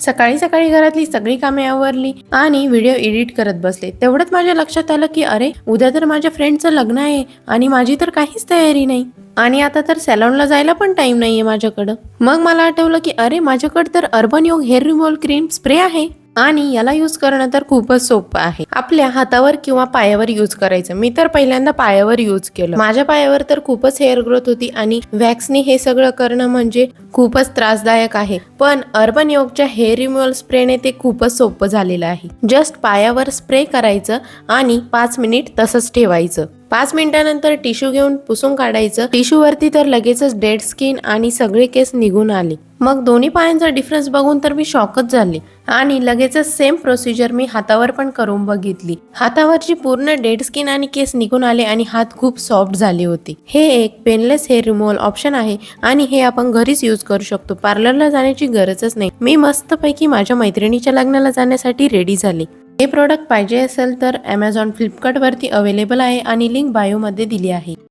सकाळी सकाळी घरातली सगळी कामे आवरली आणि व्हिडिओ एडिट करत बसले. तेवढ्यात माझ्या लक्षात आलं की अरे, उद्या तर माझ्या फ्रेंडचं लग्न आहे आणि माझी तर काहीच तयारी नाही. आणि आता तर सॅलॉनला जायला पण टाइम नाहीये माझ्याकडं. मग मला आठवलं की अरे, माझ्याकडे तर अर्बन योग हेअर रिमूव्हल क्रीम स्प्रे आहे आणि याला यूज करणं तर खूपच सोपं आहे. आपल्या हातावर किंवा पायावर यूज करायचं. मी तर पहिल्यांदा पायावर यूज केलं. माझ्या पायावर तर खूपच हेअर ग्रोथ होती आणि वॅक्सनी हे सगळं करणं म्हणजे खूपच त्रासदायक आहे. पण अर्बन योगच्या हेअर रिमूव्हल स्प्रेने ते खूपच सोपं झालेलं आहे. जस्ट पायावर स्प्रे करायचं आणि 5 मिनिट तसंच ठेवायचं. 5 मिनिटानंतर टिश्यू घेऊन पुसून काढायचं. टिश्यू वरती तर लगेचच डेड स्किन आणि सगळे केस निघून आले. मग दोन्ही पायांचा डिफरन्स बघून तर मी शॉकच झाले आणि लगेचच सेम प्रोसिजर मी हातावर पण करून बघितली. हातावरची पूर्ण डेड स्किन आणि केस निघून आले आणि हात खूप सॉफ्ट झाले होते. हे एक पेनलेस हेअर रिमूव्हल ऑप्शन आहे आणि हे आपण घरीच यूज करू शकतो. पार्लरला जाण्याची गरजच नाही. मी मस्तपैकी माझ्या मैत्रिणीच्या लग्नाला जाण्यासाठी रेडी झाले. हे प्रोडक्ट पाहिजे असेल तर Amazon, फ्लिपकार्ट वरती अवेलेबल आहे आणि लिंक बायोमध्ये दिली आहे.